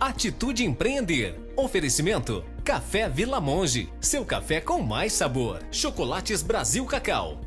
Atitude Empreender. Oferecimento: Café Vila Monge. Seu café com mais sabor. Chocolates Brasil Cacau.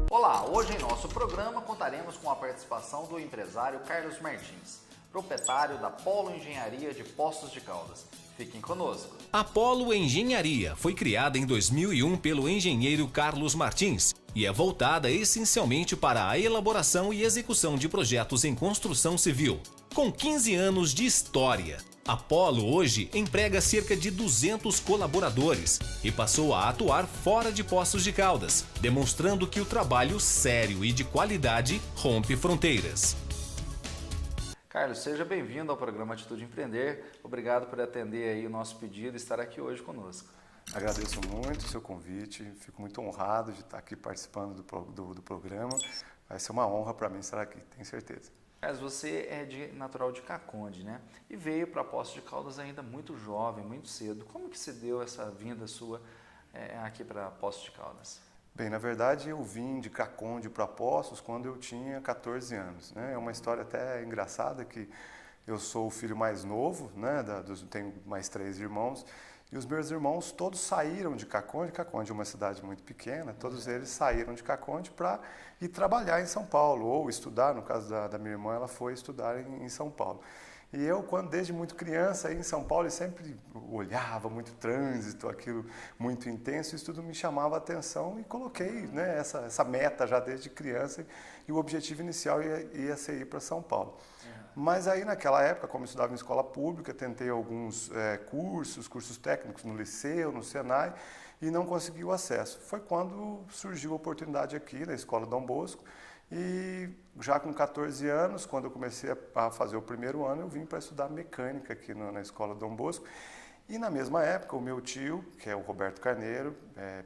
Olá, hoje em nosso programa contaremos com a participação do empresário Carlos Martins, proprietário da Polo Engenharia de Poços de Caldas. Fiquem conosco. A Polo Engenharia foi criada em 2001 pelo engenheiro Carlos Martins e é voltada essencialmente para a elaboração e execução de projetos em construção civil. Com 15 anos de história, a Polo hoje emprega cerca de 200 colaboradores e passou a atuar fora de Poços de Caldas, demonstrando que o trabalho sério e de qualidade rompe fronteiras. Carlos, seja bem-vindo ao programa Atitude Empreender. Obrigado por atender aí o nosso pedido e estar aqui hoje conosco. Agradeço muito o seu convite, fico muito honrado de estar aqui participando do programa. Vai ser uma honra para mim estar aqui, tenho certeza. Carlos, você é natural de Caconde, né? E veio para Poços de Caldas ainda muito jovem, muito cedo. Como que se deu essa vinda sua aqui para Poços de Caldas? Bem, na verdade eu vim de Caconde para Poços quando eu tinha 14 anos, né? É uma história até engraçada que eu sou o filho mais novo, né? Tenho mais 3 irmãos. E os meus irmãos todos saíram de Caconde. Caconde é uma cidade muito pequena, todos eles saíram de Caconde para ir trabalhar em São Paulo, ou estudar, no caso da minha irmã, ela foi estudar em São Paulo. E eu, desde muito criança, aí em São Paulo, eu sempre olhava muito trânsito, aquilo muito intenso, isso tudo me chamava a atenção e coloquei, né, essa meta já desde criança, e o objetivo inicial ia ser ir para São Paulo. Mas aí naquela época, como eu estudava em escola pública, tentei alguns cursos técnicos no Liceu, no Senai, e não consegui o acesso. Foi quando surgiu a oportunidade aqui na Escola Dom Bosco, e já com 14 anos, quando eu comecei a fazer o primeiro ano, eu vim para estudar mecânica aqui na Escola Dom Bosco. E na mesma época, o meu tio, que é o Roberto Carneiro,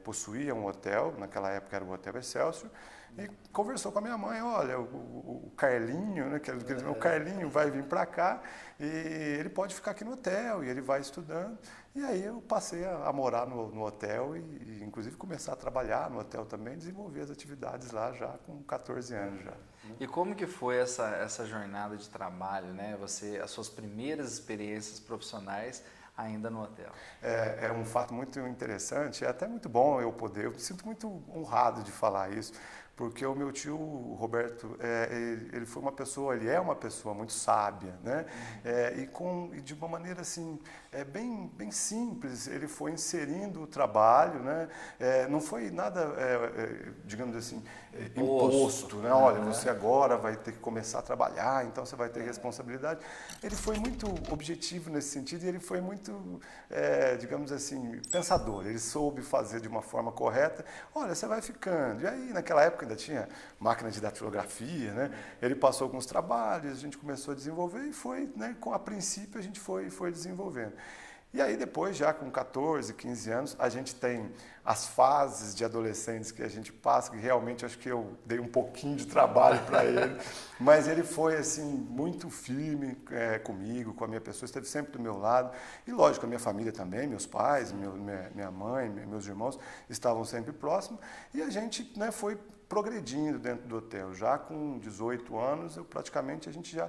possuía um hotel, naquela época era o Hotel Excelsior, e conversou com a minha mãe: olha, o Carlinho, né, o Carlinho vai vir para cá e ele pode ficar aqui no hotel e ele vai estudando. E aí eu passei a morar no hotel e inclusive começar a trabalhar no hotel também, desenvolver as atividades lá já com 14 anos já. E como que foi essa jornada de trabalho, né? As suas primeiras experiências profissionais ainda no hotel? É um fato muito interessante, é até muito bom eu me sinto muito honrado de falar isso, porque o meu tio Roberto, ele é uma pessoa muito sábia, né? E de uma maneira assim, bem simples, ele foi inserindo o trabalho, né? Não foi nada, digamos assim, imposto, né? Olha, você agora vai ter que começar a trabalhar, então você vai ter responsabilidade. Ele foi muito objetivo nesse sentido e ele foi muito, digamos assim, pensador. Ele soube fazer de uma forma correta. Olha, você vai ficando. E aí, naquela época ainda tinha máquina de datilografia, né? Ele passou alguns trabalhos, a gente começou a desenvolver e foi, né, a princípio a gente foi desenvolvendo. E aí depois, já com 14, 15 anos, a gente tem as fases de adolescentes que a gente passa, que realmente acho que eu dei um pouquinho de trabalho para ele, mas ele foi assim muito firme comigo, com a minha pessoa, esteve sempre do meu lado, e lógico, a minha família também, meus pais, minha mãe, meus irmãos estavam sempre próximos, e a gente, né, foi progredindo dentro do hotel. Já com 18 anos, a gente já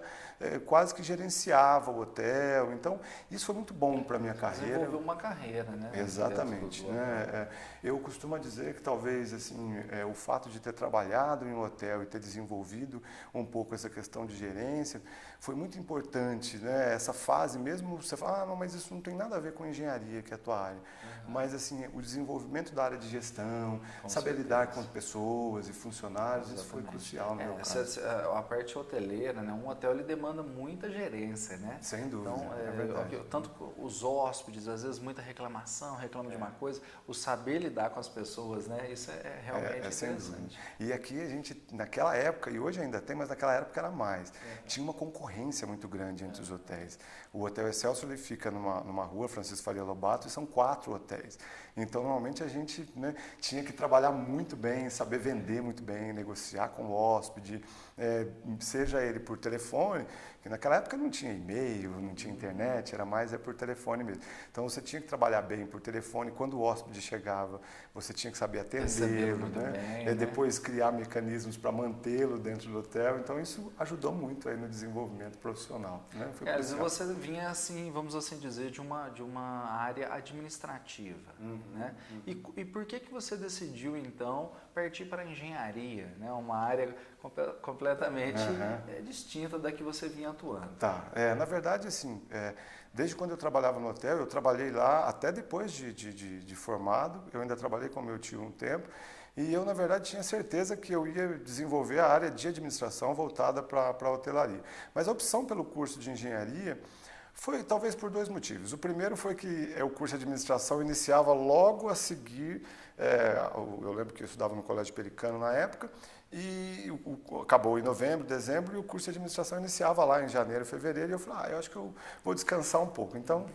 quase que gerenciava o hotel. Então, isso foi muito bom para a minha carreira. Desenvolveu uma carreira, né? Exatamente. Né? Eu costumo dizer que talvez assim, o fato de ter trabalhado em um hotel e ter desenvolvido um pouco essa questão de gerência foi muito importante, né? Essa fase, mesmo você fala, não, mas isso não tem nada a ver com engenharia, que é a tua área. Mas assim, o desenvolvimento da área de gestão, saber lidar com pessoas 12 funcionários, isso foi crucial no meu caso. A parte hoteleira, né? Um hotel ele demanda muita gerência, né? Sem dúvida, então, é verdade. Tanto os hóspedes, às vezes muita reclamação, reclama de uma coisa, o saber lidar com as pessoas, né? Isso é realmente interessante. E aqui a gente, naquela época, e hoje ainda tem, mas naquela época era mais, tinha uma concorrência muito grande entre os hotéis. O Hotel Excelsior ele fica numa rua, Francisco Faria Lobato, e são 4 hotéis. Então, normalmente a gente, né, tinha que trabalhar muito bem, saber vender muito bem, negociar com o hóspede, seja ele por telefone, que naquela época não tinha e-mail, não tinha internet, era mais por telefone mesmo. Então, você tinha que trabalhar bem por telefone. Quando o hóspede chegava, você tinha que saber atendê-lo, né? Depois criar mecanismos para mantê-lo dentro do hotel. Então, isso ajudou muito aí no desenvolvimento profissional, né? Carlos, você vinha, assim, vamos assim dizer, de uma área administrativa, né? E por que você decidiu, então, partir para a engenharia, né? Uma área completamente distinta da que você vinha atuando? Tá, na verdade, assim, desde quando eu trabalhava no hotel, eu trabalhei lá até depois de formado, eu ainda trabalhei com meu tio um tempo, e eu, na verdade, tinha certeza que eu ia desenvolver a área de administração voltada para a hotelaria. Mas a opção pelo curso de engenharia foi talvez por 2 motivos. O primeiro foi que o curso de administração iniciava logo a seguir, eu lembro que eu estudava no Colégio Pelicano na época, e acabou em novembro, dezembro, e o curso de administração iniciava lá em janeiro, fevereiro, e eu falei, eu acho que eu vou descansar um pouco. Então,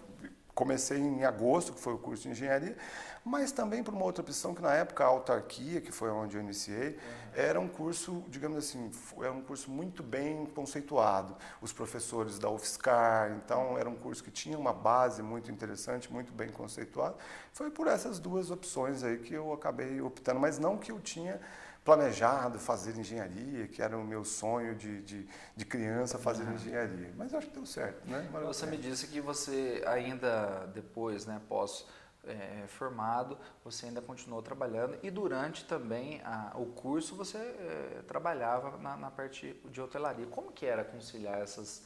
comecei em agosto, que foi o curso de engenharia, mas também por uma outra opção, que na época a autarquia, que foi onde eu iniciei, era um curso, digamos assim, era um curso muito bem conceituado. Os professores da UFSCar, então era um curso que tinha uma base muito interessante, muito bem conceituado. Foi por essas 2 opções aí que eu acabei optando, mas não que eu tinha planejado fazer engenharia, que era o meu sonho de criança fazer engenharia. Mas acho que deu certo, né? Você me disse que você ainda depois, né, pós formado, você ainda continuou trabalhando e durante também o curso você trabalhava na parte de hotelaria. Como que era conciliar essas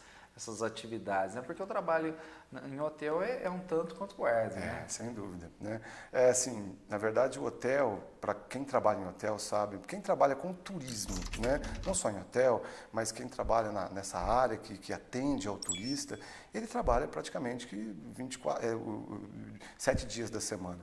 atividades, né? Porque o trabalho em hotel é um tanto quanto guarda, né? Sem dúvida, né? Assim, na verdade, o hotel, para quem trabalha em hotel sabe, quem trabalha com turismo, né? Não só em hotel, mas quem trabalha nessa área que atende ao turista, ele trabalha praticamente 7 dias da semana.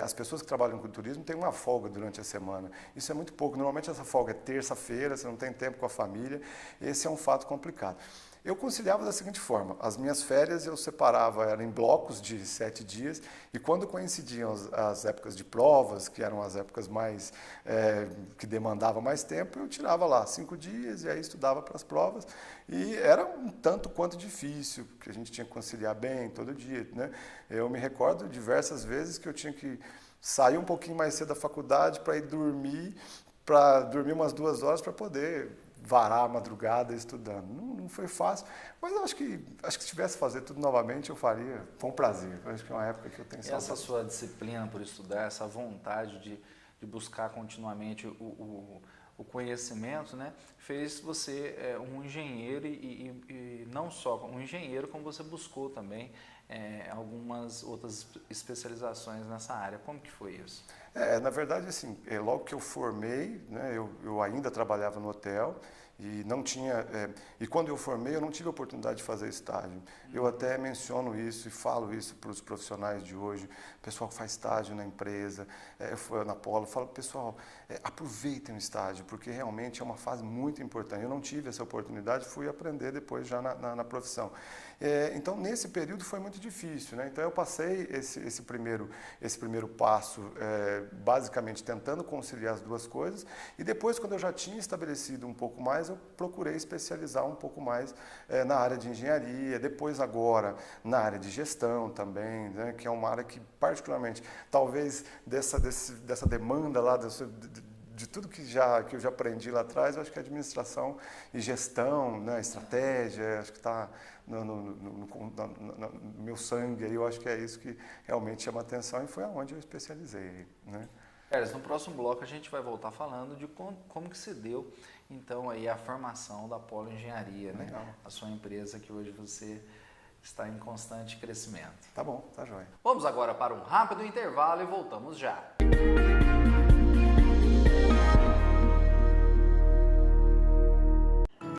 As pessoas que trabalham com turismo têm uma folga durante a semana. Isso é muito pouco. Normalmente essa folga é terça-feira, você não tem tempo com a família. Esse é um fato complicado. Eu conciliava da seguinte forma: as minhas férias eu separava, eram em blocos de 7 dias, e quando coincidiam as épocas de provas, que eram as épocas mais que demandavam mais tempo, eu tirava lá 5 dias e aí estudava para as provas, e era um tanto quanto difícil, porque a gente tinha que conciliar bem todo dia, né? Eu me recordo diversas vezes que eu tinha que sair um pouquinho mais cedo da faculdade para ir dormir umas 2 horas para poder varar a madrugada estudando. Não foi fácil, mas eu acho que se tivesse que fazer tudo novamente, eu faria com prazer. Eu acho que é uma época que eu tenho saudade. Essa sua disciplina por estudar, essa vontade de buscar continuamente o conhecimento, né, fez você um engenheiro e não só um engenheiro, como você buscou também algumas outras especializações nessa área. Como que foi isso? Na verdade, assim, logo que eu formei, né, eu ainda trabalhava no hotel e não tinha, e quando eu formei eu não tive a oportunidade de fazer estágio. Eu até menciono isso e falo isso para os profissionais de hoje, o pessoal que faz estágio na empresa, na Polo, falo, pessoal, aproveitem o estágio, porque realmente é uma fase muito importante. Eu não tive essa oportunidade, fui aprender depois já na profissão. Então, nesse período foi muito difícil, né? Então, eu passei esse primeiro passo, basicamente tentando conciliar as 2 coisas, e depois, quando eu já tinha estabelecido um pouco mais, eu procurei especializar um pouco mais na área de engenharia, depois agora na área de gestão também, né? Que é uma área que, particularmente, talvez dessa demanda lá, de tudo que eu já aprendi lá atrás, eu acho que a administração e gestão, né, estratégia, acho que está no meu sangue, aí eu acho que é isso que realmente chama atenção e foi aonde eu especializei, né? Carlos, no próximo bloco a gente vai voltar falando de como que se deu, então, aí a formação da Polo Engenharia, né? A sua empresa que hoje você está em constante crescimento. Tá bom, tá joia. Vamos agora para um rápido intervalo e voltamos já.